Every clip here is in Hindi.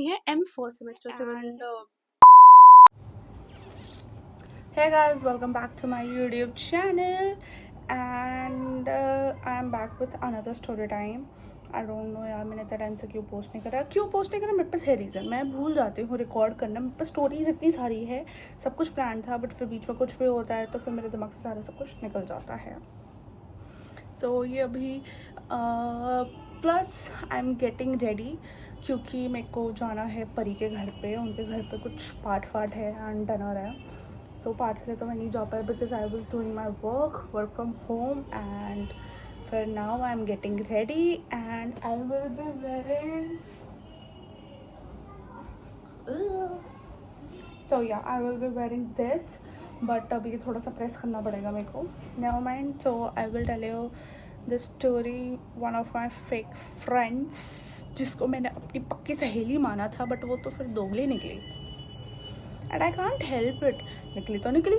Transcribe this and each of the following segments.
है M4 सेमेस्टर से and Hey guys, welcome back to my YouTube channel and I am back with another story time. I don't know यार, मैंने इतना टाइम से क्यों पोस्ट नहीं करा मेरे पास है रीज़न। मैं भूल जाती हूँ रिकॉर्ड करना। मेरे पास स्टोरीज इतनी सारी है, सब कुछ प्लान था, बट फिर बीच में कुछ भी होता है तो फिर मेरे दिमाग से सारा सब कुछ निकल जाता है। सो ये अभी plus I am getting ready क्योंकि मेरे को जाना है परी के घर पे। उनके घर पे कुछ पाठ वाठ है एंड डिनर है। सो पाठ के लिए तो मैं नहीं जा पाया because I was doing my work from home and फिर now I am getting ready and I will be wearing so या I will be wearing this but अभी थोड़ा सा प्रेस करना पड़ेगा मेरे को। Never mind. So I will tell you the story one of my fake friends जिसको मैंने अपनी पक्की सहेली माना था बट वो तो फिर दोगली निकली and I can't help it. निकली तो निकली,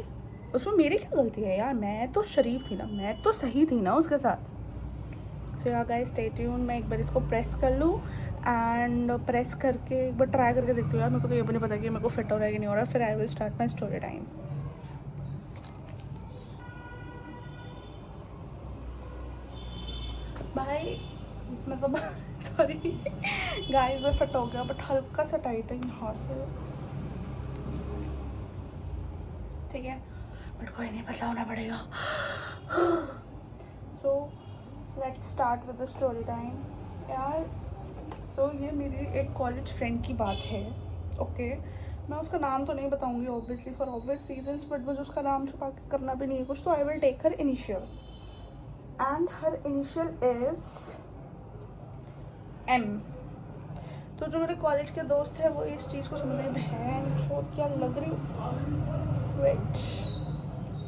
उसमें मेरी क्या गलती है यार। मैं तो शरीफ थी ना, मैं तो सही थी ना उसके साथ। सो यार गाइस स्टे ट्यून। मैं एक बार इसको प्रेस कर लूँ एंड प्रेस करके एक बार ट्राई करके देखती हूँ यार। मेरे को तो ये भी नहीं पता कि मेरे को फिट हो रहा है कि नहीं हो रहा। फिर I will start my story time. भाई मतलब सॉरी गाइस, वो फिट हो गया बट हल्का सा टाइट है यहाँ से, ठीक है, बट कोई नहीं, पतला होना पड़ेगा। So let's start with the story time यार। सो ये मेरी एक कॉलेज फ्रेंड की बात है, ओके। मैं उसका नाम तो नहीं बताऊंगी obviously for obvious reasons, but मुझे उसका नाम छुपा के करना भी नहीं है कुछ, तो I will take her initial and her initial is M. तो जो मेरे कॉलेज के दोस्त हैं वो इस चीज़ को समझ रहे हैं। बहन छोड़ क्या लग रही हूँ। वेट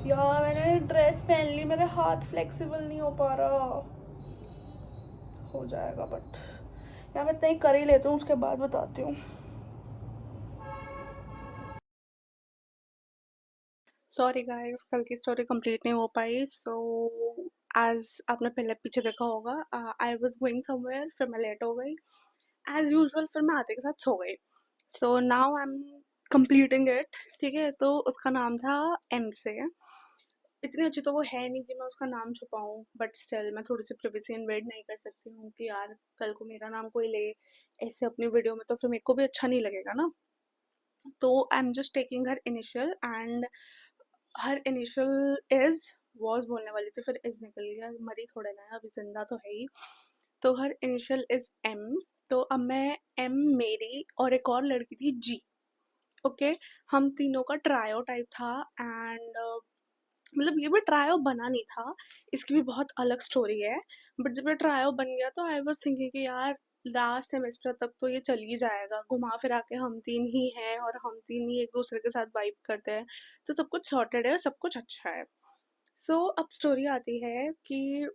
यार, मैंने ड्रेस पहन ली, मेरे हाथ फ्लेक्सिबल नहीं हो पा रहा। हो जाएगा बट यार मैं इतना ही कर ही लेती हूँ, उसके बाद बताती हूँ। सॉरी गाइस, कल की स्टोरी कंप्लीट नहीं हो पाई। सो एज आपने पहले पीछे देखा होगा, आई वॉज गोइंग समवेयर, फिर मैं लेट हो गई एज यूजल, फिर मैं आते के साथ सो गई। So now I M completing it, ठीक है। तो उसका नाम था एम से। इतनी अच्छी तो वो है नहीं कि मैं उसका नाम छुपाऊं, बट स्टिल मैं थोड़ी सी प्रिवेसी इन्वेड नहीं कर सकती हूँ कि यार कल को मेरा नाम कोई ले ऐसे अपनी वीडियो में, तो फिर मेरे को भी अच्छा नहीं लगेगा ना। तो I am just taking her initial and her initial is was बोलने वाली थी, फिर इज निकल गया। मरी थोड़े ना है, अभी जिंदा तो है ही। तो हर इनिशियल इज एम। तो अब मैं एम, मेरी और एक और लड़की थी जी, ओके। हम तीनों का ट्रायो टाइप था एंड मतलब ये भी ट्रायो बना नहीं था, इसकी भी बहुत अलग स्टोरी है। बट जब ये ट्रायो बन गया तो आई वाज थिंकिंग कि यार लास्ट सेमेस्टर तक तो ये चल ही जाएगा, घुमा फिरा के हम तीन ही हैं और हम तीन ही एक दूसरे के साथ वाइब करते हैं, तो सब कुछ सॉर्टेड है, सब कुछ अच्छा है। अब स्टोरी आती है कि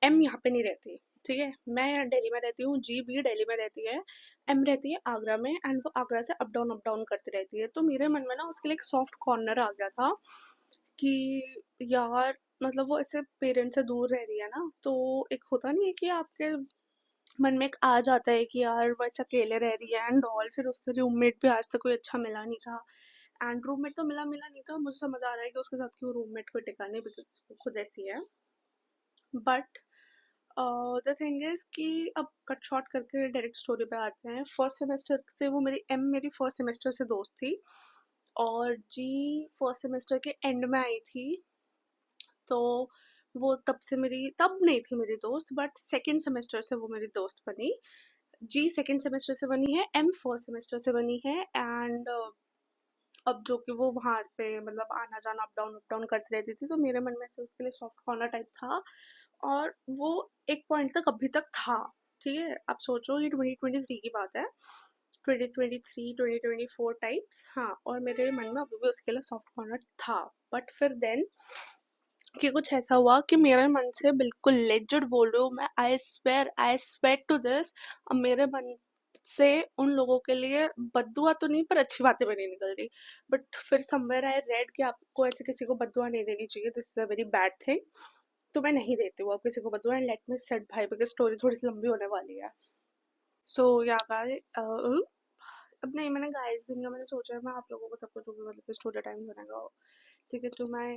एम यहाँ पे नहीं रहती, ठीक है। मैं दिल्ली में रहती हूँ, जी भी दिल्ली में रहती है, एम रहती है आगरा में एंड वो आगरा से अप डाउन करती रहती है। तो मेरे मन में ना उसके लिए एक सॉफ्ट कॉर्नर आ गया था कि यार मतलब वो ऐसे पेरेंट्स से दूर रह रही है ना, तो एक होता नहीं है कि आपके मन में एक आ जाता है कि यार वो ऐसे अकेले रह रही है एंड ऑल। फिर उसके रूममेट भी आज तक कोई अच्छा मिला नहीं था एंड रूममेट तो मिला मिला नहीं था, मुझे समझ आ रहा है कि उसके साथ क्यों रूममेट कोई टिका नहीं, बिकॉज वो खुद ऐसी है। बट द थिंग इज कि अब कट शॉर्ट करके डायरेक्ट स्टोरी पे आते हैं। फर्स्ट सेमेस्टर से वो मेरी फर्स्ट सेमेस्टर से दोस्त थी और जी फर्स्ट सेमेस्टर के एंड में आई थी। तो वो तब नहीं थी मेरी दोस्त, बट सेकेंड सेमेस्टर से वो मेरी दोस्त बनी। जी सेकेंड सेमेस्टर से बनी है, एम फर्स्ट सेमेस्टर से बनी है एंड अब जो कि वो वहाँ पे मतलब आना जाना अप डाउन करती रहती थी, तो मेरे मन में से उसके लिए सॉफ्ट कॉर्नर टाइप था और वो एक पॉइंट तक अभी तक था, ठीक है। आप सोचो ये 2023 की बात है, 2023 2024 टाइप्स, हाँ। और मेरे मन में अभी भी उसके लिए सॉफ्ट कॉर्नर था। बट फिर देन कि कुछ ऐसा हुआ कि मेरे मन से बिल्कुल लेजिट बोल रही हूँ मैं, आई स्वेयर टू दिस, अब मेरे मन से उन लोगों के लिए बद्दुआ तो नहीं पर अच्छी बातें भी नहीं निकल रही। बट फिर समवेयर आई रेड कि आपको ऐसे किसी को बद्दुआ नहीं देनी चाहिए, this is a very bad thing. तो मैं नहीं देती हूँ अब किसी को बद्दुआ एंड लेट मी सेट भाई, बिकॉज स्टोरी थोड़ी सी लंबी होने वाली है। सो या गाइस, अब नहीं, मैंने गाइस भी नहीं, मैंने सोचा है मैं आप लोगों को सबको जो भी मतलब स्टोरी टाइम सुनाएगा, ठीक है, टू माय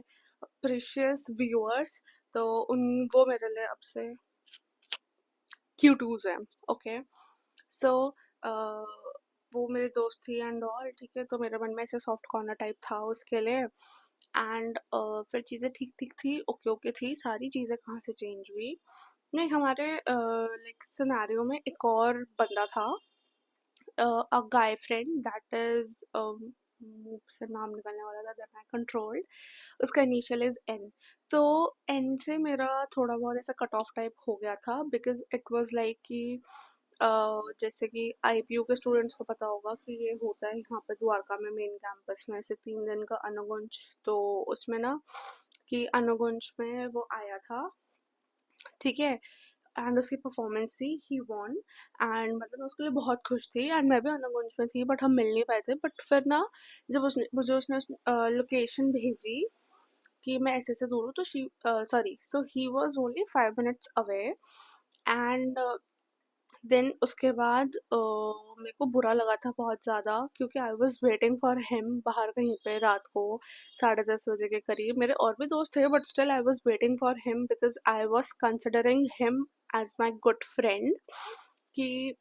प्रीशियस व्यूअर्स, तो उन वो मेरे लिए अब से क्यूटूज हैं, ओके। सो वो मेरी दोस्त थी एंड ऑल, ठीक है, तो मेरे मन में ऐसे सॉफ्ट कॉर्नर टाइप था उसके लिए। एंड फिर चीज़ें ठीक ठीक थी, ओके ओके थी, सारी चीज़ें कहाँ से चेंज हुई, नहीं हमारे लाइक सिनेरियो में एक और बंदा था, a guy friend that is मुंह से नाम निकलने वाला था, that I controlled, उसका इनिशियल इज एन। तो एन से मेरा थोड़ा बहुत ऐसा कट ऑफ टाइप हो गया था, बिकॉज इट वाज लाइक कि जैसे कि आईपीयू के स्टूडेंट्स को पता होगा कि ये होता है यहाँ पे द्वारका में मेन कैंपस में ऐसे 3 दिन का अनुगुंज, तो उसमें ना कि अनुगुंज में वो आया था, ठीक है, एंड उसकी परफॉर्मेंस थी, ही वॉन, एंड मतलब मैं उसके लिए बहुत खुश थी, एंड मैं भी अनुगुंज में थी, बट हम मिल नहीं पाए थे। बट फिर ना जब उसने मुझे उसने लोकेशन भेजी कि मैं ऐसे से दूर हूँ, तो she sorry, so he was only 5 minutes away, and then उसके बाद मेरे को बुरा लगा था बहुत ज़्यादा, क्योंकि आई वॉज वेटिंग फॉर हिम बाहर कहीं पे रात को 10:30 बजे के करीब। मेरे और भी दोस्त थे, but still I was waiting for him because I was considering him as my good friend, कि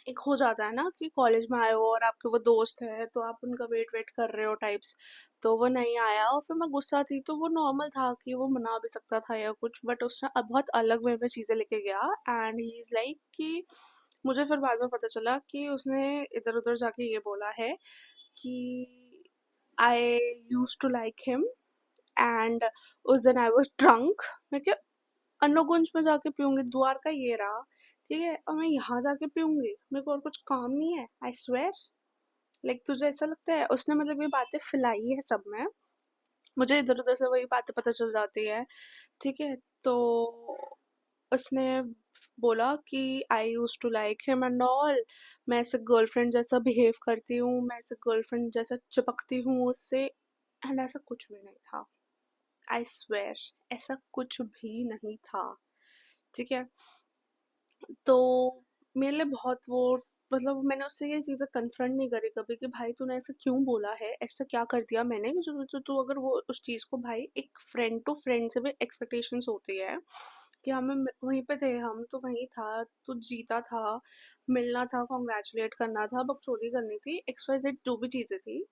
एक हो जाता है ना कि कॉलेज में आए हो और आपके वो दोस्त है, तो आप उनका वेट वेट कर रहे हो टाइप्स। तो वो नहीं आया और फिर मैं गुस्सा थी, तो वो नॉर्मल था कि वो मना भी सकता था या कुछ, बट उसने बहुत अलग वे में चीज़ें लेके गया, एंड ही इज़ लाइक कि मुझे फिर बाद में पता चला कि उसने इधर उधर जाके ये बोला है कि I use to like him, and उस दिन आई वॉज ड्रंक। मैं क्या अन्नगुंज में जाके पीऊंगी, द्वारका ये रहा, ठीक है, और मैं यहाँ जाके पीऊंगी, मेरे को और कुछ काम नहीं है, आई स्वेर। लाइक तुझे ऐसा लगता है? उसने मतलब ये बातें फैलाई है सब में, मुझे इधर उधर से वही बातें पता चल जाती है, ठीक है। तो उसने बोला कि I use to like him and all, मैं ऐसे गर्लफ्रेंड जैसा बिहेव करती हूँ, मैं ऐसे गर्लफ्रेंड जैसा चिपकती हूँ उससे, एंड ऐसा कुछ भी नहीं था, आई स्वेर, ऐसा कुछ भी नहीं था, ठीक है। तो मेरे लिए बहुत वो, मतलब मैंने उससे ये चीज़ें कन्फ्रंट नहीं करी कभी कि भाई तूने ऐसा क्यों बोला है, ऐसा क्या कर दिया मैंने कि जो तू अगर वो उस चीज़ को, भाई एक फ्रेंड टू फ्रेंड से भी एक्सपेक्टेशंस होती है कि हमें वहीं पे थे, हम तो वहीं था, तू जीता था, मिलना था, कॉन्ग्रेचुलेट करना था, बकचोदी करनी थी, एक्स वाई जेड जो भी चीज़ें थी।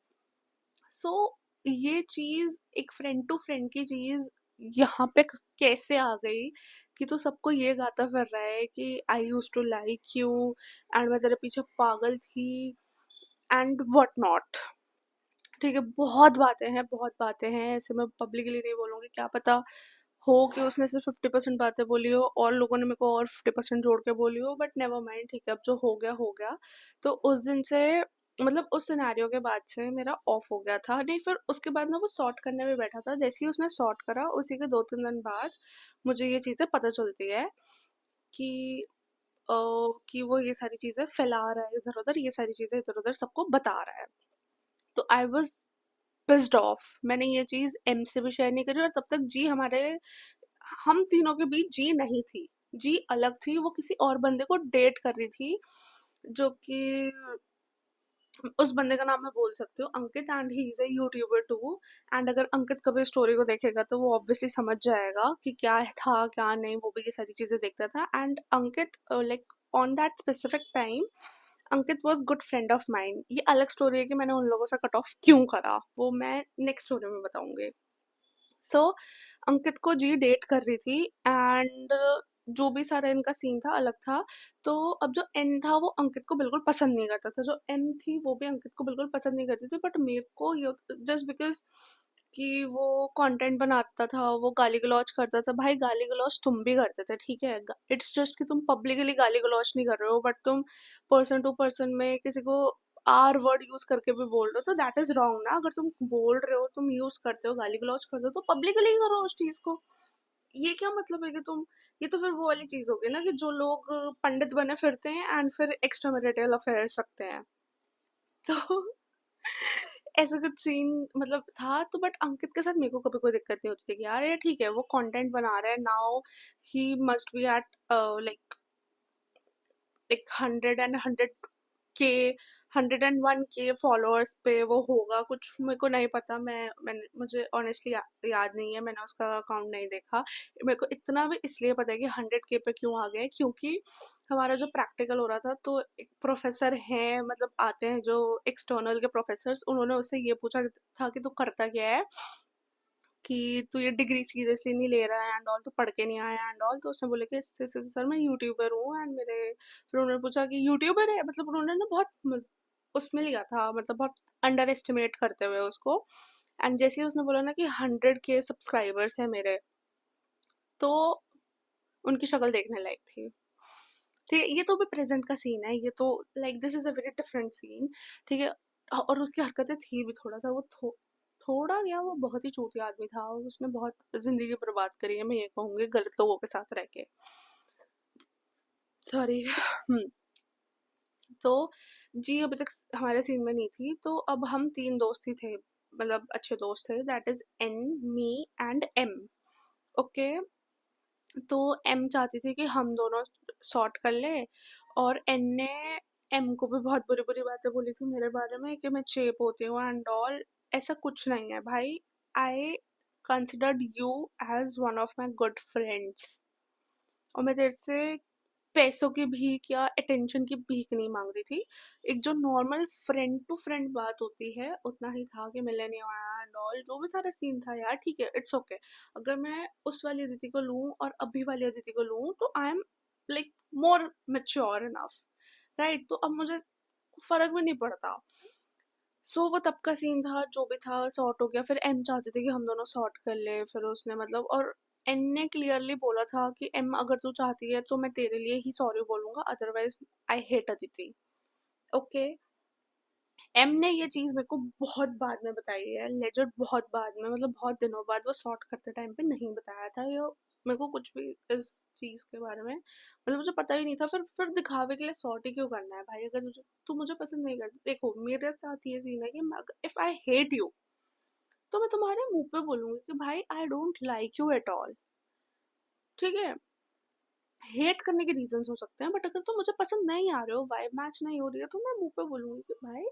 सो ये चीज एक फ्रेंड टू फ्रेंड की चीज यहाँ पे कैसे आ गई कि तू सबको ये गाता फिर रहा है कि I use to like you and मैं तेरे पीछे पागल थी एंड व्हाट नॉट, ठीक है। बहुत बातें हैं, ऐसे मैं पब्लिकली नहीं बोलूंगी, क्या पता हो कि उसने सिर्फ 50% बातें बोली हो और लोगों ने मेरे को और 50% जोड़ के बोली हो, बट नेवर माइंड, ठीक है, अब जो हो गया हो गया। तो उस दिन से मतलब उस सिनेरियो के बाद से मेरा ऑफ हो गया था, नहीं फिर उसके बाद ना वो सॉर्ट करने में बैठा था, जैसे ही उसने सॉर्ट करा उसी के 2-3 दिन बाद मुझे ये चीज़ें पता चलती है कि अ, कि वो ये सारी चीज़ें फैला रहा है इधर उधर, ये सारी चीज़ें इधर उधर सबको बता रहा है। तो आई वॉज पिस्ड ऑफ, मैंने ये चीज़ एम से भी शेयर नहीं करी, और तब तक जी हमारे, हम तीनों के बीच जी नहीं थी, जी अलग थी, वो किसी और बंदे को डेट कर रही थी, जो कि उस बंदे का नाम मैं बोल सकती हूँ, Ankit, and he is a YouTuber too. And अगर अंकित कभी स्टोरी को देखेगा तो वो ऑब्वियसली समझ जाएगा कि क्या था क्या नहीं, वो भी ये सारी चीजें देखता था। And Ankit like on that specific time Ankit was good friend of mind. ये अलग स्टोरी है कि मैंने उन लोगों से कट ऑफ क्यों करा, वो मैं नेक्स्ट स्टोरी में बताऊंगी। सो अंकित को जी डेट कर रही थी, एंड जो भी सारा इनका सीन था अलग था। तो अब जो एन था वो अंकित को बिल्कुल पसंद नहीं करता था, जो एम थी वो भी अंकित को बिल्कुल पसंद नहीं करती थी, बट मेरे को ये जस्ट बिकॉज कि वो कंटेंट बनाता था, वो गाली गलौज करता था, भाई गाली गलौज तुम भी करते थे, ठीक है, इट्स जस्ट कि तुम पब्लिकली गाली गलौज नहीं कर रहे हो, बट तुम पर्सन टू पर्सन में किसी को आर वर्ड यूज करके भी बोल रहे हो, तो दैट इज रॉन्ग ना। अगर तुम बोल रहे हो, तुम यूज करते हो, गाली गलौज करते हो, तो पब्लिकली करो उस चीज को। ये क्या मतलब है कि तुम, ये तो फिर वो वाली चीज होगी ना कि जो लोग पंडित बने फिरते हैं एंड फिर एक्स्ट्रा मैरिटल अफेयर्स रखते हैं। तो ऐसा कुछ सीन मतलब था, तो बट अंकित के साथ मेरे को कभी कोई दिक्कत नहीं होती थी कि यार ये ठीक है, वो कंटेंट बना रहा है, now he must be at like 100 and 100 के 101K फॉलोअर्स पे वो होगा कुछ, मेरे को नहीं पता। मैंने मुझे ऑनेस्टली याद नहीं है, मैंने उसका अकाउंट नहीं देखा। मेरे को इतना भी इसलिए पता है कि 100K पे क्यों आ गए, क्योंकि हमारा जो प्रैक्टिकल हो रहा था तो एक प्रोफेसर हैं, मतलब आते हैं जो एक्सटर्नल के प्रोफेसर्स, उन्होंने उससे ये पूछा था कि तू करता क्या है, कि तू ये डिग्री सीरियसली नहीं ले रहा है एंड ऑल, तू पढ़ के नहीं आया एंड ऑल। तो उसने बोले कि सर मैं यूट्यूबर हूँ एंड मेरे, फिर उन्होंने पूछा कि यूट्यूबर है, मतलब उन्होंने ना बहुत उसमें लिया था, मतलब बहुत अंडर एस्टिमेट करते हुए उसको। एंड जैसे ही उसने बोला ना कि 100K सब्सक्राइबर्स है मेरे, तो उनकी शक्ल देखने लायक थी। ठीक है, ये तो भी प्रेजेंट का सीन है, ये तो like this is a very different scene. ठीक है, और उसकी हरकतें थी भी थोड़ा सा, वो थोड़ा क्या, वो बहुत ही चूतिया आदमी था, उसने बहुत जिंदगी बर्बाद करी है, मैं ये कहूंगी, गलत लोगों के साथ रह के। सॉरी। तो जी अभी तक हमारे सीन में नहीं थी, तो अब हम 3 दोस्त ही थे, मतलब अच्छे दोस्त थे, that is N, me and M. Okay, तो एम चाहती थी कि हम दोनों सॉर्ट कर ले, और एन ने एम को भी बहुत बुरी बुरी बातें बोली थी मेरे बारे में कि मैं चेप होती हूँ एंड ऑल। ऐसा कुछ नहीं है भाई, I considered you as one of my good friends, और मैं तेरे से पैसों की भीख या अटेंशन की भीख नहीं मांग रही थी। एक जो नॉर्मल फ्रेंड टू फ्रेंड बात होती है उतना ही था, कि मिलने नहीं आया एंड ऑल, जो भी सारा सीन था यार, ठीक है, इट्स ओके। अगर मैं उस वाली अदिति को लूँ और अभी वाली अदिति को लूँ तो I am like more mature enough, right? तो अब मुझे फर्क भी नहीं पड़ता। सो वो तब का सीन था, जो भी था सॉर्ट हो गया। फिर एम चाहते थे कि हम दोनों सॉर्ट कर ले, फिर उसने मतलब, और एन ने क्लियरली बोला था कि एम अगर तू चाहती है तो मैं तेरे लिए ही सॉरी बोलूंगा, otherwise I hate Aditi. Okay, M ने ये चीज मेरे को बहुत बाद में बताई है, लेजर बहुत बाद में, मतलब बहुत दिनों बाद, वो सॉर्ट करते टाइम पे नहीं बताया था ये मेरे को कुछ भी इस चीज के बारे में, मतलब मुझे पता ही नहीं था। फिर दिखावे के लिए सॉर्ट ही क्यों करना है भाई? अगर तू मुझे पसंद नहीं करती, देखो मेरे साथ ये सीन है कि इफ आई हेट यू तो मैं तुम्हारे मुंह पे बोलूंगी कि भाई I don't like you at all. ठीक है, हेट करने के रीजन हो सकते हैं, बट अगर तुम मुझे पसंद नहीं आ रहे हो, वाइब मैच नहीं हो रही है, तो मैं मुंह पे बोलूंगी कि भाई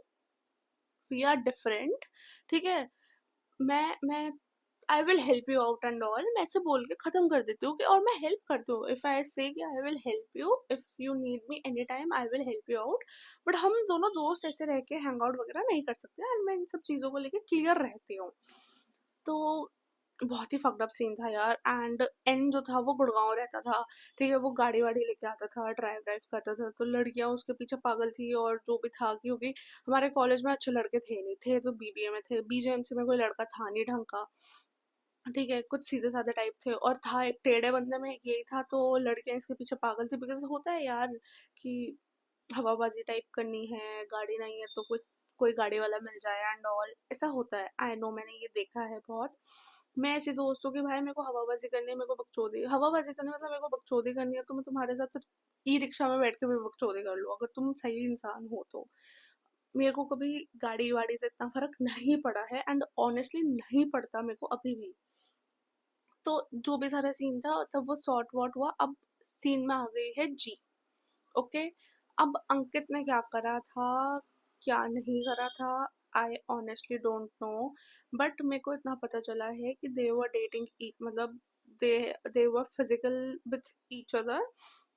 वी आर डिफरेंट। ठीक है, मैं आई will help you out and all, मैं ऐसे बोल के खत्म कर देती हूँ कि, और मैं हेल्प करती हूँ, इफ आई से कि आई will help you if you need me any time, I will help you out. But हम दोनों दोस्त ऐसे रह के हैंग आउट वगैरह नहीं कर सकते, एंड मैं इन सब चीजों को लेके क्लियर रहती हूँ। तो बहुत ही फक्ड अप सीन था यार। एंड एन जो था वो गुड़गांव रहता था। ठीक है, वो गाड़ी वाड़ी लेके आता था, ड्राइव ड्राइव करता था, तो लड़कियां उसके पीछे पागल थी, और जो भी था, क्योंकि हमारे कॉलेज में अच्छे लड़के थे नहीं, थे तो बीबीए में थे, बीजेएमसी में कोई लड़का था नहीं ढंग का। ठीक है, कुछ सीधे साधे टाइप थे, और था एक टेढ़े बंदे में, एक यही था, तो लड़कियां इसके पीछे पागल थी, बिकॉज होता है यार कि हवाबाजी टाइप करनी है, गाड़ी नहीं है तो कुछ कोई गाड़ी वाला मिल जाए एंड ऑल, ऐसा होता है, आई नो, मैंने ये देखा है बहुत। मैं ऐसी दोस्त हूँ कि भाई मेरे को हवाबाजी करनी है, मेरे को बकचोदी, हवाबाजी तो नहीं, मतलब मेरे को बकचोदी करनी है तो मैं तुम्हारे साथ ई रिक्शा में बैठ के भी बकचोदी कर लूँ, अगर तुम सही इंसान हो तो। मेरे को कभी गाड़ी वाड़ी से इतना फर्क नहीं पड़ा है, एंड ऑनेस्टली नहीं पड़ता मेरे को अभी भी। तो जो भी सारा सीन था तब वो सॉर्ट वॉट हुआ, अब सीन में आ गई है जी। ओके, अब अंकित ने क्या करा था, क्या नहीं करा था, I honestly don't know, but मेरे को इतना पता चला है कि दे वर डेटिंग, मतलब दे दे वर फिजिकल विथ ईच अदर,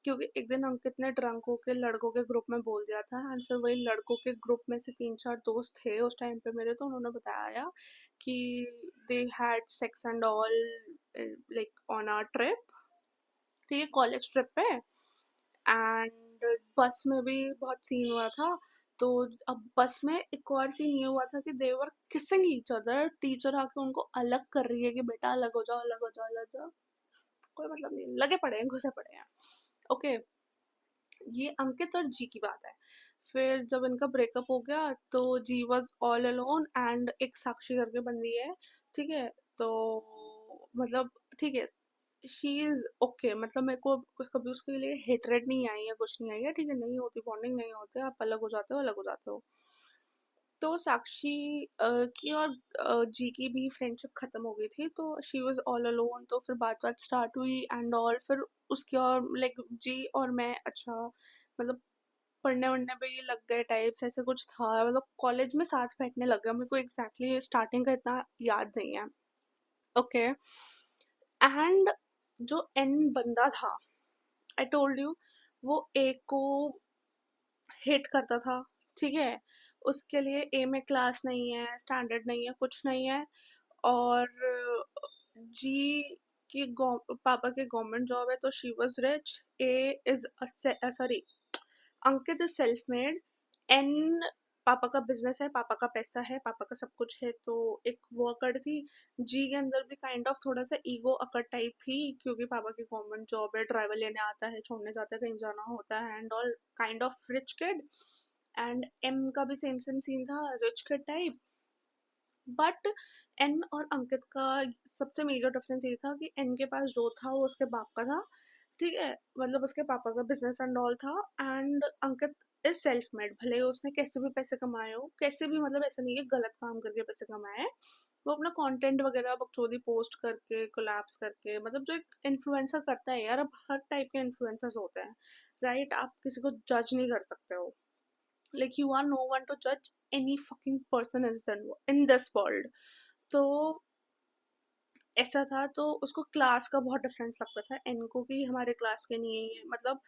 क्योंकि एक दिन अंकित ने ड्रंक होके लड़कों के ग्रुप में बोल दिया था, एंड फिर वही लड़कों के ग्रुप में से 3-4 दोस्त थे उस टाइम पे मेरे, तो उन्होंने बताया कि they had sex and all like on a trip. ठीक है, कॉलेज ट्रिप पे, एंड बस में भी बहुत सीन हुआ था। तो अब बस में एक और सीन ये हुआ था कि दे वर किसिंग ईच अदर, टीचर आके उनको अलग कर रही है कि बेटा अलग हो जाओ, अलग हो जाओ, अलग हो जाओ, कोई मतलब नहीं, लगे पड़े हैं, घुसे पड़े हैं। ओके, ये अंकित और जी की बात है। फिर जब इनका ब्रेकअप हो गया तो जी वॉज ऑल अलोन, एंड एक साक्षी करके बंदी है। ठीक है, तो मतलब ठीक है, शी इज ओके, मतलब मेरे को कभी उसके लिए हेटरेट नहीं आई है, कुछ नहीं आई है। ठीक है, नहीं होती बॉन्डिंग, नहीं होते, आप अलग हो जाते हो, अलग हो जाते हो। तो साक्षी की और जी की भी फ्रेंडशिप खत्म हो गई थी, तो शी वॉज ऑल अलोन। तो फिर बात बात स्टार्ट हुई एंड ऑल, फिर उसकी और लाइक जी और मैं अच्छा, मतलब पढ़ने वढ़ने पे ये लग गए टाइप्स, ऐसे कुछ था, मतलब कॉलेज में साथ बैठने लग गया। मेरे को एग्जैक्टली स्टार्टिंग का इतना याद नहीं है। ओके, एंड जो एन बंदा था, आई टोल्ड यू, वो ए को हेट करता था, ठीक है। उसके लिए ए में क्लास नहीं है, स्टैंडर्ड नहीं है, कुछ नहीं है। और जी की पापा की गवर्नमेंट जॉब है तो she was rich. A is sorry, Ankit is self made. N पापा का बिजनेस है, पापा का पैसा है, पापा का सब कुछ है, तो एक वो अकड़ थी। जी के अंदर भी काइंड ऑफ थोड़ा सा ईगो अकड़ टाइप थी, क्योंकि पापा की गवर्नमेंट जॉब है, ड्राइवर लेने आता है, छोड़ने जाता है, कहीं जाना होता है and all, kind of rich kid. And M का भी सेम सेम सीन था, rich kid type. But N और अंकित का सबसे मेजर डिफरेंस ये था कि एन के पास जो था वो उसके बाप का था, ठीक है, मतलब उसके पापा का बिजनेस एंड ऑल था। And Ankit is self made, भले ही उसने कैसे भी पैसे कमाए हो, कैसे भी, मतलब ऐसा नहीं है गलत काम करके पैसे कमाए हैं। वो अपना कंटेंट वगैरह बकचोदी पोस्ट करके, कोलैप्स करके, मतलब जो एक इन्फ्लुएंसर करता है यार, अब हर टाइप के इन्फ्लुएंसर्स होते हैं, राइट। आप किसी को जज नहीं कर सकते हो, like you are no one to judge any fucking person is in this world। तो ऐसा था, तो उसको क्लास का बहुत डिफरेंस लगता था एन को, कि हमारे क्लास के नहीं है ये, मतलब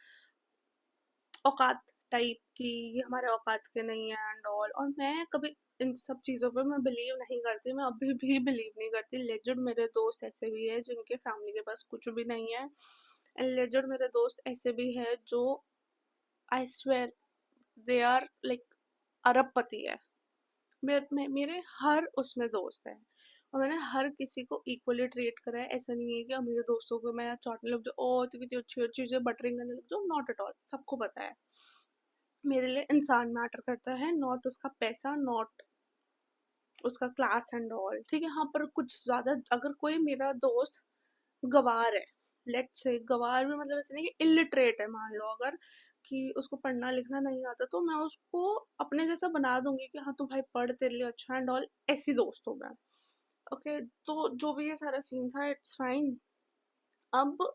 औकात टाइप की, ये हमारे औकात के नहीं है एंड ऑल। और मैं कभी इन सब चीज़ों पे मैं बिलीव नहीं करती, मैं अभी भी बिलीव नहीं करती। लेजिट मेरे दोस्त ऐसे भी है जिनके फैमिली के पास कुछ भी नहीं है, एंड लेजिट मेरे दोस्त ऐसे भी है जो, I swear, they are like अरबपति है। मेरे हर उसमें दोस्त है, और मैंने हर किसी को इक्वली ट्रीट करा है। ऐसा नहीं है कि अब मेरे दोस्तों को मैं चाटने लग जाऊँ, ओ तो कितनी अच्छी अच्छी चीजें बटरिंग करने लग जाऊँ, नॉट एट ऑल। सबको पता है मेरे लिए इंसान मैटर करता है, नॉट उसका पैसा, नॉट उसका क्लास एंड ऑल, ठीक है। हाँ, पर कुछ ज्यादा अगर कोई मेरा दोस्त गवार है, लेट्स से गवार भी, मतलब ऐसे नहीं कि इलिटरेट है, मान लो अगर कि उसको पढ़ना लिखना नहीं आता, तो मैं उसको अपने जैसा बना दूंगी कि हाँ तू भाई पढ़, तेरे लिए अच्छा एंड ऑल, ऐसी दोस्त हूँ मैं। ओके, तो जो भी ये सारा सीन था, इट्स फाइन। अब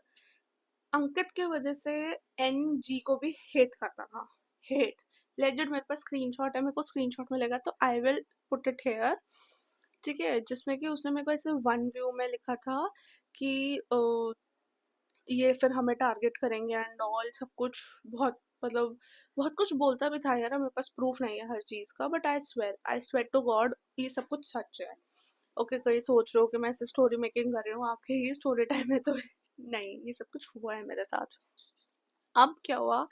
अंकित के वजह से एन जी को भी हेट करता था, हेट। लेजिट मेरे पास स्क्रीनशॉट है, मेरे को स्क्रीनशॉट मिलेगा तो I will put it here, ठीक है, जिसमें कि उसने मेरे को ऐसे वन व्यू में लिखा था कि ये फिर हमें टारगेट करेंगे एंड ऑल, सब कुछ बहुत, मतलब बहुत कुछ बोलता भी था यार। मेरे पास प्रूफ नहीं है हर चीज का, but I swear to god ये सब कुछ सच है। ओके, कहीं सोच रहे हो कि मैं ऐसे स्टोरी मेकिंग कर रही हूँ आपके ही स्टोरी टाइम में, तो नहीं, ये सब कुछ हुआ है मेरे साथ। अब क्या हुआ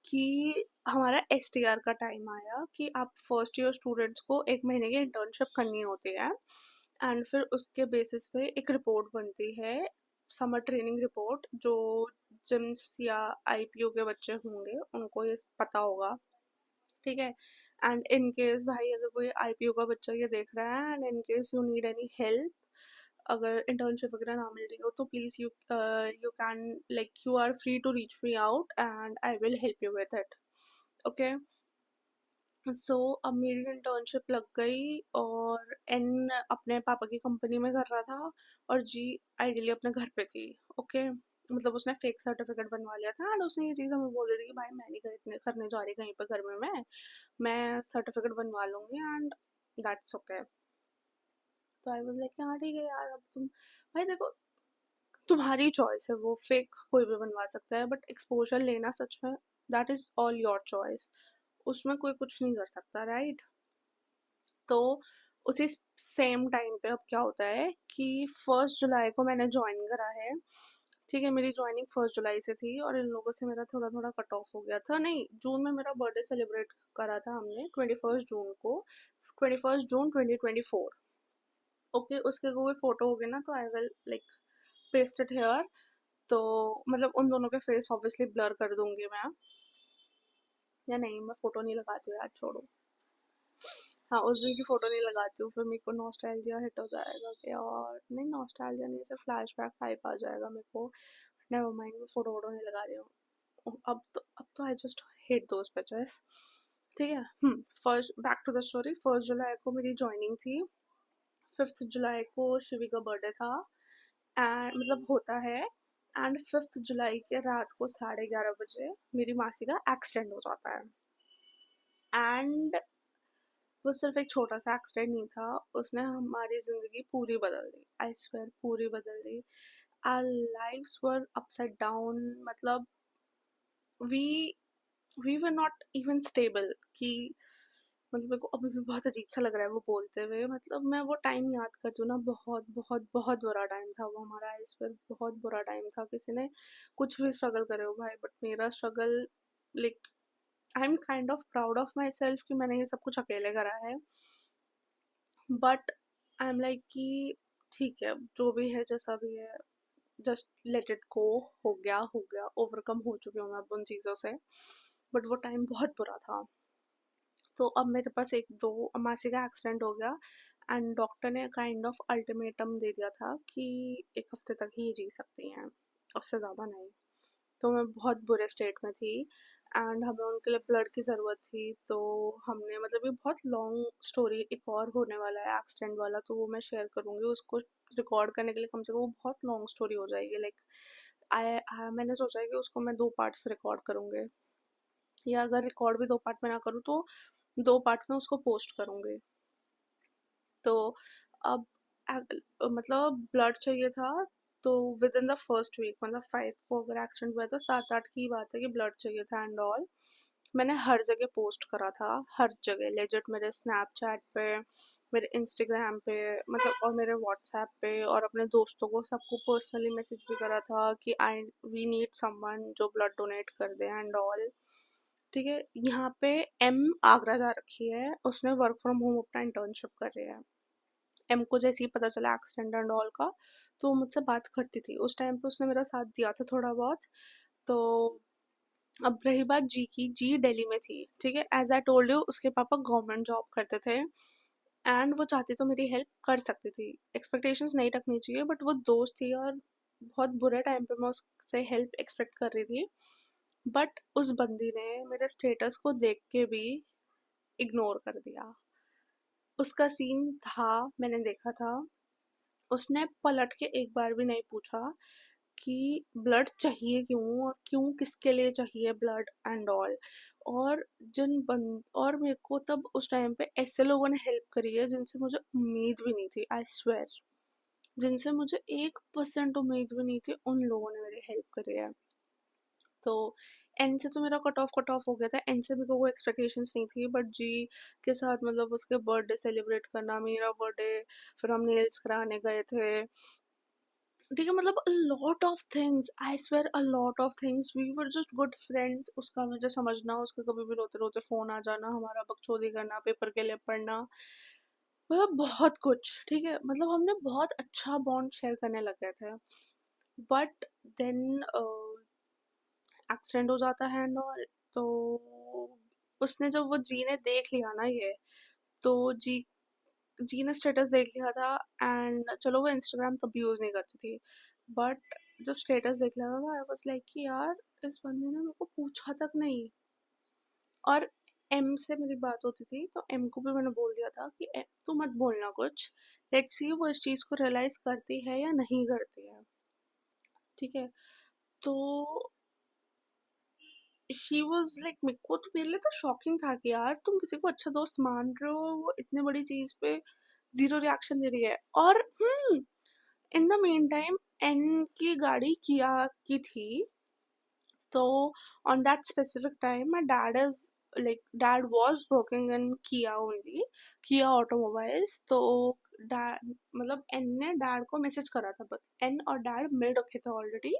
कि हमारा एस टी आर का टाइम आया कि आप फर्स्ट ईयर स्टूडेंट्स को 1 महीने की इंटर्नशिप करनी होती है, एंड फिर उसके बेसिस पे एक रिपोर्ट बनती है, समर ट्रेनिंग रिपोर्ट, जो जिम्स या आईपीओ के बच्चे होंगे उनको ये पता होगा, ठीक है। एंड इन केस भाई अगर कोई आईपीओ का बच्चा ये देख रहा है, and in case you need any help, अगर इंटर्नशिप वगैरह ना मिल रही हो, तो please you can, like you are free to reach me out and I will help you with it. Okay, so अब मेरी इंटर्नशिप लग गई, और एन अपने पापा की कंपनी में कर रहा था, और जी आइडियली अपने घर पे थी। ओके, मतलब उसने फेक सर्टिफिकेट बनवा लिया था, एंड उसने ये चीज़ हमें बोल दी थी कि भाई मैं नहीं करने जा रही कहीं पे घर में, मैं सर्टिफिकेट बनवा लूंगी एंड दैट्स ओके। तो आई वाज लाइक हाँ ठीक है यार, अब तुम, भाई देखो, तुम्हारी चॉइस है, वो फेक कोई भी बनवा सकता है, बट एक्सपोजर लेना सच में, that is all your choice, उसमें कोई कुछ नहीं कर सकता, राइट। तो उसी सेम टाइम पे अब क्या होता है कि 1 जुलाई को मैंने ज्वाइन करा है, ठीक है। मेरी ज्वाइनिंग 1 जुलाई से थी, और इन लोगों से मेरा थोड़ा थोड़ा कट ऑफ हो गया था। नहीं, जून में मेरा बर्थडे सेलिब्रेट करा था हमने, 21 जून को, 21 जून 2024। ओके, उसके कोई फोटो होगी ना, तो I will like paste it here. तो मतलब उन दोनों के फेस ऑब्वियसली ब्लर कर दूंगी मैं, या नहीं, मैं फोटो नहीं लगाती हूँ यार, छोड़ो। हाँ, उस दिन की फोटो नहीं लगाती हूँ, फिर मेरे को नॉस्टैल्जिया हिट हो जाएगा कि यार, नहीं नॉस्टैल्जिया नहीं, सिर्फ फ्लैशबैक टाइप आ जाएगा मेरे को। नेवर माइंड, मैं फोटो वोटो नहीं लगा रही हूँ अब तो I just hate those pictures, ठीक है। First back to the story, 1 जुलाई को मेरी ज्वाइनिंग थी, 5 जुलाई को शिवी का बर्थडे था, एंड मतलब होता है, एंड 5 जुलाई के रात को 11:30 बजे मेरी मासी का एक्सीडेंट हो जाता है। एंड वो सिर्फ एक छोटा सा एक्सीडेंट नहीं था, उसने हमारी ज़िंदगी पूरी बदल दी। आई स्वेयर पूरी बदल दी। Our lives were upside down. मतलब we we were not even stable कि मतलब मेरे को अभी भी बहुत अजीब सा लग रहा है वो बोलते हुए। मतलब मैं वो टाइम याद करती हूँ ना, बहुत बहुत बहुत बुरा टाइम था वो हमारा। इस पर बहुत बुरा टाइम था। किसी ने कुछ भी स्ट्रगल करे हो भाई, बट मेरा struggle, like, I am kind of proud of my self कि मैंने ये सब कुछ अकेले करा है। बट आई एम लाइक कि ठीक है, जो भी है जैसा भी है, जस्ट लेट इट गो। हो गया, ओवरकम हो चुकी हूँ मैं अब उन चीज़ों से। बट वो टाइम बहुत बुरा था। तो अब मेरे पास एक दो मासी का एक्सीडेंट हो गया एंड डॉक्टर ने काइंड ऑफ अल्टीमेटम दे दिया था कि 1 हफ्ते तक ही जी सकती हैं, उससे ज़्यादा नहीं। तो मैं बहुत बुरे स्टेट में थी एंड हमें उनके लिए ब्लड की ज़रूरत थी। तो हमने, मतलब ये बहुत लॉन्ग स्टोरी एक और होने वाला है एक्सीडेंट वाला, तो वो मैं शेयर करूँगी। उसको रिकॉर्ड करने के लिए कम से कम वो बहुत लॉन्ग स्टोरी हो जाएगी। लाइक मैंने सोचा है कि उसको मैं 2 पार्ट्स में रिकॉर्ड करूँगी, या अगर रिकॉर्ड भी 2 पार्ट में ना करूँ तो 2 पार्ट में उसको पोस्ट करूँगी। तो अब मतलब ब्लड चाहिए था। तो within the first week, मतलब 5 को अगर एक्सीडेंट हुआ है तो 7-8 की बात है कि ब्लड चाहिए था एंड ऑल। मैंने हर जगह पोस्ट करा था, हर जगह लेजिट, मेरे स्नैपचैट पे, मेरे इंस्टाग्राम पे, मतलब, और मेरे व्हाट्सएप पे, और अपने दोस्तों को सबको पर्सनली मैसेज भी करा था कि आई वी नीड समवन जो ब्लड डोनेट कर दे एंड ऑल। ठीक है, यहाँ पे एम आगरा जा रखी है, उसने वर्क फ्रॉम होम अपना इंटर्नशिप कर रही है। एम को जैसे ही पता चला एक्सीडेंट एंड ऑल का, तो वो मुझसे बात करती थी। उस टाइम पे उसने मेरा साथ दिया था थोड़ा बहुत। तो अब रही बात जी की, जी दिल्ली में थी। ठीक है, एज आई टोल्ड यू उसके पापा गवर्नमेंट जॉब करते थे एंड वो चाहती तो मेरी हेल्प कर सकती थी। एक्सपेक्टेशंस नहीं रखनी चाहिए, बट वो दोस्त थी और बहुत बुरे टाइम पे मैं उससे हेल्प एक्सपेक्ट कर रही थी। बट उस बंदी ने मेरे स्टेटस को देख के भी इग्नोर कर दिया। उसका सीन था, मैंने देखा था, उसने पलट के एक बार भी नहीं पूछा कि ब्लड चाहिए क्यों, और क्यों किसके लिए चाहिए ब्लड एंड ऑल। और और मेरे को तब उस टाइम पे ऐसे लोगों ने हेल्प करी है जिनसे मुझे उम्मीद भी नहीं थी, आई स्वेयर। जिनसे मुझे 1% उम्मीद भी नहीं थी, उन लोगों ने मेरी हेल्प करी है। तो एन से तो मेरा कट ऑफ हो गया था। एन से भी कोई एक्सपेक्टेशंस नहीं थी, बट जी के साथ, मतलब उसके बर्थडे सेलिब्रेट करना, मेरा बर्थडे, फिर हम नेल्स कराने गए थे। ठीक है, मतलब a lot of things, I swear a lot of things. We were just good friends. उसका मुझे समझना, उसका कभी भी रोते रोते फोन आ जाना, हमारा बकचोदी करना, पेपर के लिए पढ़ना, मतलब बहुत कुछ। ठीक है, मतलब हमने बहुत अच्छा बॉन्ड शेयर करने लग गए थे। बट देन एक्सीडेंट हो जाता है एंड ऑल। तो उसने, जब वो जी ने देख लिया ना ये, तो जी जी ने स्टेटस देख लिया था। एंड चलो वो इंस्टाग्राम तब यूज़ नहीं करती थी, बट जब स्टेटस देख लिया था, आई वाज लाइक कि यार, इस बंदे ने मेरे को पूछा तक नहीं। और एम से मेरी बात होती थी, तो एम को भी मैंने बोल दिया था कि तू मत बोलना कुछ, लेट्स सी वो इस चीज़ को रियलाइज करती है या नहीं करती है। ठीक है, तो शी वॉज लाइक, मेरे को तो, मेरे लिए तो शॉकिंग था कि यार तुम किसी को अच्छा दोस्त मान रहे हो, वो इतने बड़ी चीज पे जीरो रिएक्शन दे रही है। और in the mean time N की गाड़ी किया की थी। तो on that specific time my dad is, like, dad was working in Kia only, किया ऑटोमोबाइल्स। तो डैड, मतलब एन ने डैड को मैसेज करा था, बट एन और डैड मिल रखे थे ऑलरेडी।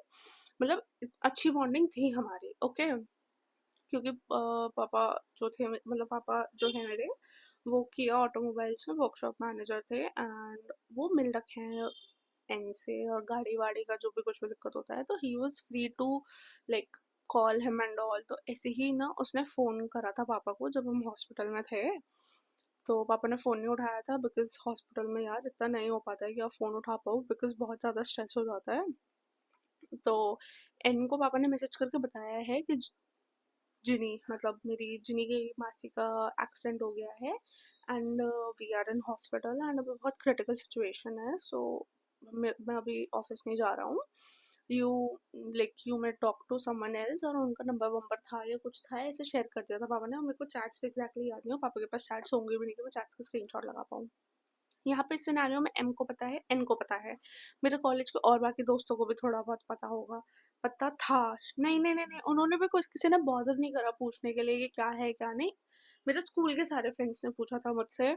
मतलब अच्छी बॉन्डिंग थी हमारी, ओके। क्योंकि पापा जो थे, मतलब पापा जो है मेरे, वो किया ऑटोमोबाइल्स में वर्कशॉप मैनेजर थे एंड वो मिल रखे हैं एन से। और गाड़ी वाड़ी का जो भी कुछ भी दिक्कत होता है, तो he was free to, like, call him and all. तो ऐसे ही ना उसने फ़ोन करा था पापा को जब हम हॉस्पिटल में थे। तो पापा ने फ़ोन नहीं उठाया था, बिकॉज हॉस्पिटल में यार इतना नहीं हो पाता है कि आप फ़ोन उठा पाओ, बिकॉज बहुत ज़्यादा स्ट्रेस हो जाता है। तो एन को पापा ने मैसेज करके बताया है कि जिनी, मतलब मेरी जिनी की मासी का एक्सीडेंट हो गया है and we are in hospital and अभी बहुत क्रिटिकल सिचुएशन है। सो मैं अभी ऑफिस नहीं जा रहा हूँ, you you may talk to someone else, और उनका नंबर वंबर था या कुछ था, ऐसे शेयर कर दिया था पापा ने। और मेरे को चैट्स पे एग्जैक्टली याद नहीं हो, पापा के पास चैट्स होंगे भी नहीं कि मैं चैट्स का स्क्रीनशॉट लगा पाऊँ। यहाँ पे इस सिनेरियो में एम को पता है, एन को पता है, मेरे कॉलेज के और बाकी दोस्तों को भी थोड़ा बहुत पता होगा, पता था। नहीं नहीं नहीं नहीं, उन्होंने भी कुछ, किसी ने बॉदर नहीं करा पूछने के लिए कि क्या है क्या नहीं। मेरे स्कूल के सारे फ्रेंड्स ने पूछा था मुझसे।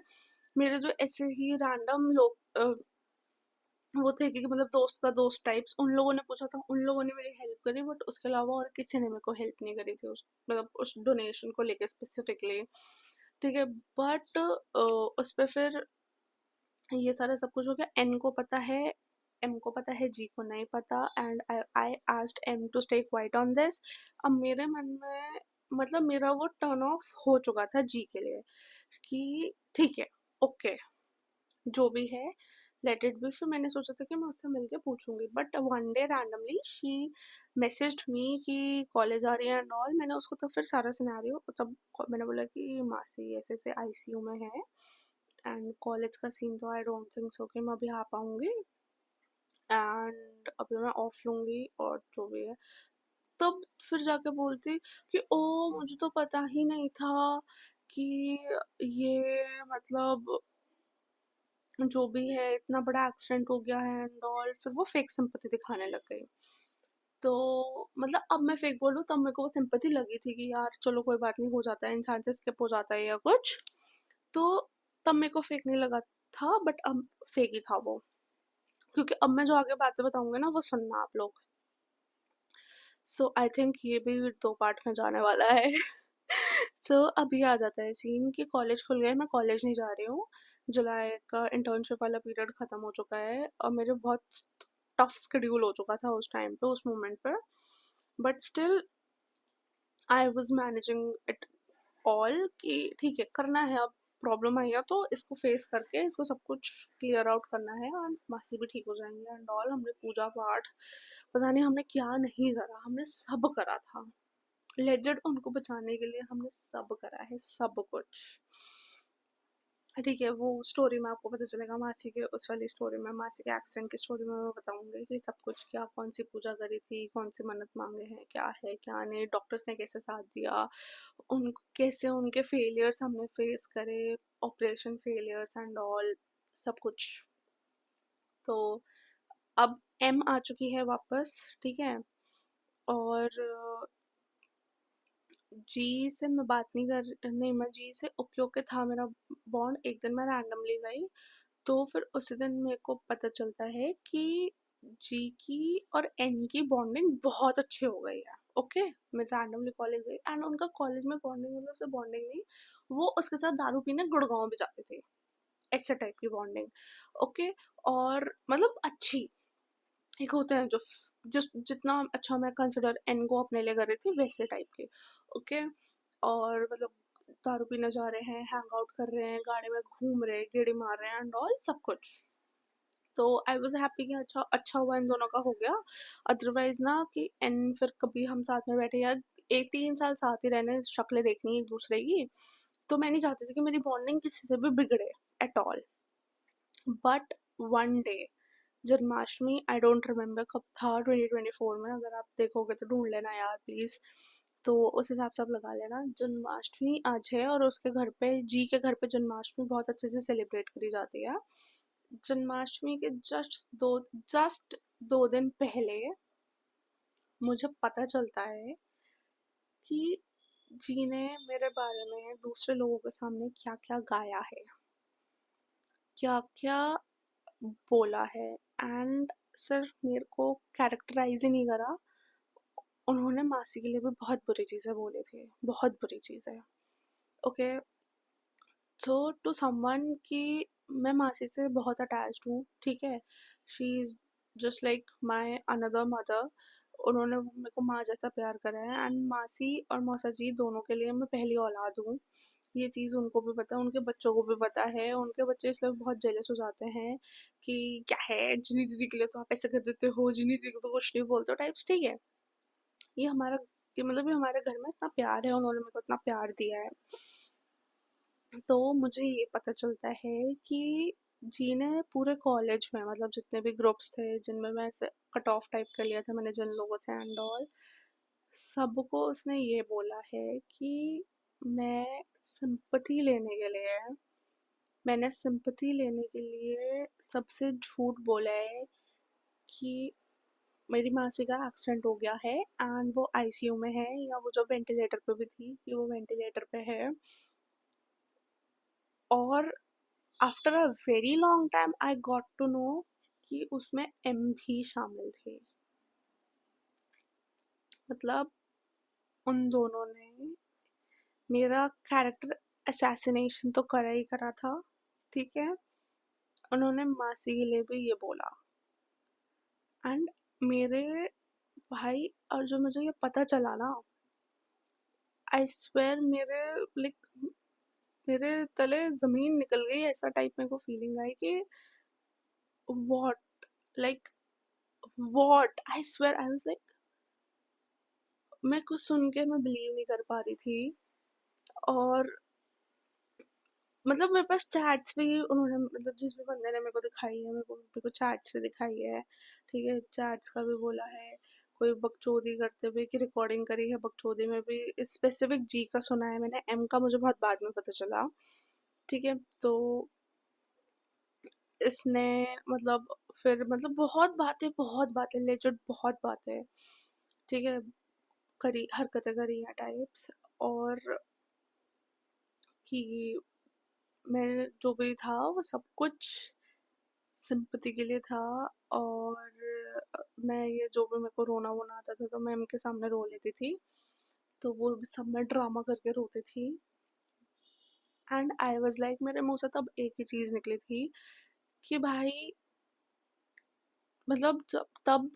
मेरे जो ऐसे ही रैंडम लोग वो थे कि मतलब दोस्त का दोस्त टाइप्स, उन लोगों ने पूछा था, उन लोगों ने मेरी हेल्प करी, बट उसके अलावा और किसी ने मेरे को हेल्प नहीं करी थी उस मतलब उस डोनेशन को लेके स्पेसिफिकली। ठीक है, बट उस पे फिर ये सारा सब कुछ हो गया। एन को पता है, एम को पता है, जी को नहीं पता, and I asked M to stay quiet on this. अब मेरे मन में मतलब मेरा वो टर्न ऑफ हो चुका था जी के लिए कि ठीक है, ओके, जो भी है लेट इट बी। फिर मैंने सोचा था कि मैं उससे मिलके पूछूंगी, but one day randomly she messaged me कि कॉलेज आ रही है एंड ऑल। मैंने उसको तो फिर सारा सिनेरियो तब मैंने बोला कि मासी ऐसे ऐसे आईसीयू में है एंड कॉलेज का सीन तो आई डोंट थिंक सो कि मैं अभी आ पाऊंगी, एंड अभी मैं ऑफ लूंगी और जो भी है। तब फिर जाके बोलती कि ओ, मुझे तो पता ही नहीं था कि ये मतलब जो भी है इतना बड़ा एक्सीडेंट हो गया है एंड ऑल। फिर वो फेक सिंपैथी दिखाने लग गई। तो मतलब अब मैं फेक बोलूँ, तब मेरे को वो सिंपैथी लगी थी कि यार चलो कोई बात नहीं, हो जाता है, इंसान से स्किप हो जाता है या कुछ। तो तब मेरे को फेक नहीं लगा था, बट अब फेक ही था वो, क्योंकि अब मैं जो आगे बातें बताऊंगी ना वो सुनना आप लोग। सो आई थिंक ये भी 2 पार्ट में जाने वाला है। सो अभी आ जाता है सीन कि कॉलेज खुल गए, मैं कॉलेज नहीं जा रही हूँ। जुलाई का इंटर्नशिप वाला पीरियड खत्म हो चुका है और मेरे बहुत टफ शेड्यूल हो चुका था उस टाइम पे, उस मोमेंट पे, but still I was managing it all कि ठीक है करना है। अब प्रॉब्लम आई है तो इसको फेस करके इसको सब कुछ क्लियर आउट करना है, और मासी भी ठीक हो जाएंगे एंड ऑल। हमने पूजा पाठ पता नहीं हमने क्या नहीं करा, हमने सब करा था लेजेंड उनको बचाने के लिए, हमने सब करा है सब कुछ। ठीक है, वो स्टोरी में आपको पता चलेगा, मासी के उस वाली स्टोरी में, मासी के एक्सीडेंट की स्टोरी में मैं बताऊंगी कि सब कुछ क्या, कौन सी पूजा करी थी, कौन सी मन्नत मांगे हैं, क्या है क्या नहीं, डॉक्टर्स ने कैसे साथ दिया, उन कैसे उनके फेलियर्स हमने फेस करे, ऑपरेशन फेलियर्स एंड ऑल, सब कुछ। तो अब एम आ चुकी है वापस, ठीक है, और जी से मैं बात नहीं कर, नहीं, मैं जी से ओके ओके था मेरा बॉन्ड। एक दिन मैं रैंडमली गई, तो फिर उसी दिन मेरे को पता चलता है कि जी की और एन की बॉन्डिंग बहुत अच्छी हो गई है। ओके, मैं रैंडमली कॉलेज गई एंड उनका कॉलेज में बॉन्डिंग मतलब से बॉन्डिंग नहीं, वो उसके साथ दारू पीने गुड़गांव भी जाते थे, ऐसे टाइप की बॉन्डिंग। ओके, और मतलब अच्छी, एक होते हैं जो जिस जितना अच्छा मैं कंसिडर एन को अपने लिए कर रही थी वैसे टाइप के। ओके, और मतलब दारू पीने जा रहे हैं, हैंग आउट कर रहे हैं, गाड़ी में घूम रहे हैं, गेड़ी मार रहे हैं एंड ऑल सब कुछ। तो आई वॉज हैप्पी कि अच्छा अच्छा हुआ इन दोनों का हो गया। अदरवाइज ना कि एन फिर कभी हम साथ में बैठे या एक 3 साल साथ ही रहने, शक्लें देखनी एक दूसरे की, तो मैं नहीं चाहती थी कि मेरी बॉन्डिंग किसी से भी बिगड़े at all. But one day Janmashtami, I don't remember कब था, 2024 में, अगर आप देखोगे तो ढूंढ लेना यार प्लीज। तो उस हिसाब से आप लगा लेना, जन्माष्टमी आज है और उसके घर पे, जी के घर पे जन्माष्टमी बहुत अच्छे से सेलिब्रेट करी जाती है। जन्माष्टमी के जस्ट 2 दिन पहले मुझे पता चलता है कि जी ने मेरे बारे में दूसरे लोगों के सामने क्या क्या गाया है, क्या क्या बोला है, एंड सिर्फ मेरे को कैरेक्टराइज ही नहीं करा, उन्होंने मासी के लिए भी बहुत बुरी चीज़ें बोली थी, बहुत बुरी चीज़ें। ओके, सो टू समवन कि मैं मासी से बहुत अटैच्ड हूँ, ठीक है, she is just like my another mother. उन्होंने मेरे को माँ जैसा प्यार करा है, एंड मासी और मौसा जी दोनों के लिए मैं पहली औलाद हूँ। ये चीज़ उनको भी पता है, उनके बच्चों को भी पता है। उनके बच्चे इसलिए बहुत जेलस हो जाते हैं कि क्या है, जिनी दीदी के लिए तो आप ऐसे कर देते हो, जिनी दीदी को तो कुछ नहीं बोलते हो टाइप्स। ठीक है, ये हमारा, ये मतलब ये हमारे घर में इतना प्यार है, उन्होंने मेरे को इतना प्यार दिया है। तो मुझे ये पता चलता है कि जी ने पूरे कॉलेज में मतलब जितने भी ग्रुप्स थे जिनमें मैं ऐसे कट ऑफ टाइप कर लिया था मैंने जिन लोगों से एंड ऑल, सबको उसने ये बोला है कि मैं सिंपैथी लेने के लिए मैंने सिंपैथी लेने के लिए सबसे झूठ बोला है कि मेरी मासी का एक्सीडेंट हो गया है एंड वो आईसीयू में है, या वो जो वेंटिलेटर पे भी थी कि वो वेंटिलेटर पे है। और after a very long time I got to know कि उसमें एम भी शामिल थे। मतलब उन दोनों ने मेरा कैरेक्टर असैसिनेशन तो करा ही करा था, ठीक है। उन्होंने मासी के लिए भी ये बोला एंड मेरे भाई, और जो मुझे ये पता चला ना, आई स्वेयर मेरे लाइक मेरे तले जमीन निकल गई, ऐसा टाइप मेरे को फीलिंग आई कि what, like what, I swear I was like, मैं कुछ सुन के मैं बिलीव नहीं कर पा रही थी। और मतलब मेरे पास चैट्स भी उन्होंने मतलब जिस भी बंदे ने मेरे को दिखाई है, मेरे को चैट्स भी दिखाई है, ठीक है। चैट्स का भी बोला है, कोई बकचोदी करते हुए की रिकॉर्डिंग करी है बकचोदी में भी। स्पेसिफिक जी का सुना है मैंने, एम का मुझे बहुत बाद में पता चला, ठीक है। तो इसने मतलब फिर मतलब बहुत बातें लेजिट बहुत बातें, ठीक है, करी, हरकतें करी हैं टाइप्स। और कि मैं जो भी था वो सब कुछ सिंपैथी के लिए था। और मैं ये जो भी मेरे को रोना वोना आता था तो मैं उनके सामने रो लेती थी, तो वो भी सब में ड्रामा करके रोती थी। एंड आई वाज लाइक, मेरे मुंह से तब एक ही चीज निकली थी कि भाई मतलब जब तब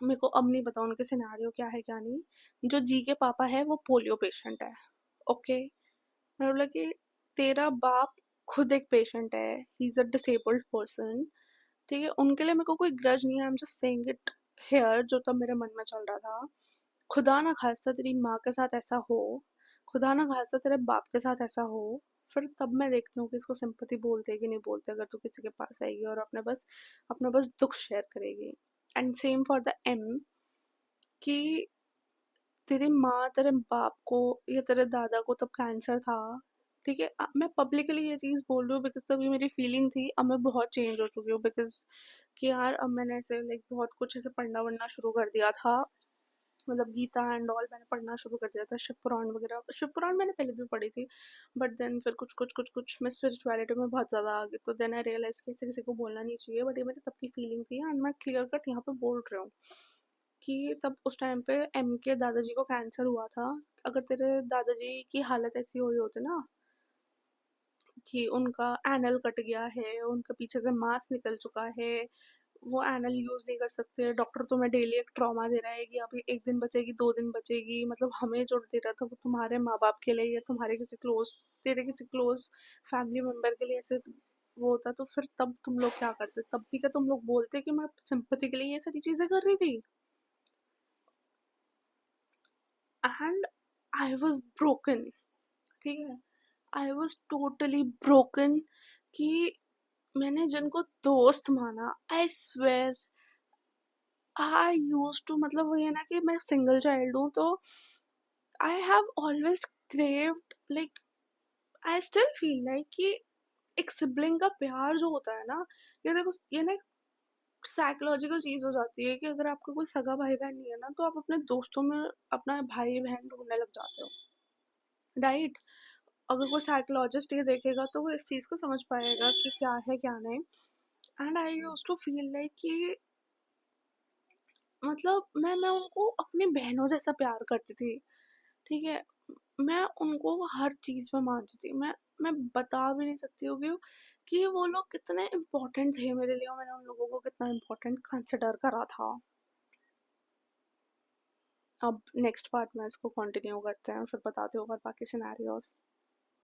मेरे को अब नहीं पता उनके सिनेरियो क्या है क्या नहीं। जो जी के पापा है वो पोलियो पेशेंट है, ओके। मैं बोला कि तेरा बाप खुद एक पेशेंट है, he is a disabled person, ठीक है। उनके लिए मेरे को कोई ग्रज नहीं है, I am just saying it here, जो तब मेरे मन में चल रहा था। खुदा ना खास्ता तेरी माँ के साथ ऐसा हो, खुदा ना खास्ता तेरे बाप के साथ ऐसा हो, फिर तब मैं देखती हूँ कि इसको सिंपैथी बोलते हैं कि नहीं बोलते, अगर तू किसी के पास आएगी और अपने बस दुख शेयर करेगी। And same for the M, कि तेरी माँ तेरे बाप को या तेरे दादा को तब कैंसर था, ठीक है। मैं पब्लिकली ये चीज़ बोल रही हूँ बिकॉज तब ये मेरी फीलिंग थी। अब मैं बहुत चेंज हो चुकी हूँ बिकॉज कि यार अब मैंने ऐसे लाइक बहुत कुछ ऐसे पढ़ना वढ़ना शुरू कर दिया था, मतलब गीता एंड ऑल मैंने पढ़ना शुरू कर दिया था, शिव पुराण वगैरह। शिव पुराण मैंने पहले भी पढ़ी थी, बट देन फिर कुछ मैं स्पिरिचुअलिटी में बहुत ज़्यादा आ गई, तो देन आई रियलाइज कि ऐसे किसी को बोलना नहीं चाहिए, बट ये मेरी तब की फीलिंग थी एंड मैं क्लियर कट यहाँ पे बोल रही हूँ कि तब उस टाइम पे एम के दादाजी को कैंसर हुआ था। अगर तेरे दादाजी की हालत ऐसी हुई होती ना कि उनका एनल कट गया है, उनके पीछे से मांस निकल चुका है, वो एनल यूज नहीं कर सकते, डॉक्टर तुम्हें डेली एक ट्रॉमा दे रहा है कि अभी 1 दिन बचेगी 2 दिन बचेगी, मतलब हमें जो दे रहा था वो तुम्हारे माँ बाप के लिए या तुम्हारे किसी क्लोज, तेरे किसी क्लोज फैमिली मेंबर के लिए ऐसे वो होता, तो फिर तब तुम लोग क्या करते? तब भी क्या तुम लोग बोलते कि मैं सिंपैथी के लिए ये सारी चीजें कर रही थी? एंड आई वॉज ब्रोकन, ठीक है। आई वॉज टोटली ब्रोकन कि मैंने जिनको दोस्त माना, I swear I use to, मतलब वही है ना कि मैं सिंगल चाइल्ड हूँ, तो I have always craved like, I still feel like कि एक सिबलिंग का प्यार जो होता है ना, ये देखो ये ना साइकोलॉजिकल चीज हो जाती है कि अगर आपका कोई सगा भाई बहन नहीं है ना तो आप अपने दोस्तों में अपना भाई बहन ढूंढने लग जाते हो, राइट। अगर कोई साइकोलॉजिस्ट ये देखेगा तो वो इस चीज को समझ पाएगा कि क्या है क्या नहीं। And I use to feel like कि मतलब मैं उनको अपनी बहनों जैसा प्यार करती थी, ठीक है। मैं उनको हर चीज में मानती थी, मैं बता भी नहीं सकती हूँ कि वो लोग कितने इम्पोर्टेंट थे मेरे लिए और मैंने उन लोगों को कितना इम्पोर्टेंट कंसिडर करा था। अब नेक्स्ट पार्ट में इसको कंटिन्यू करते हैं, फिर बताते हो और बाकी सिनेरियोस।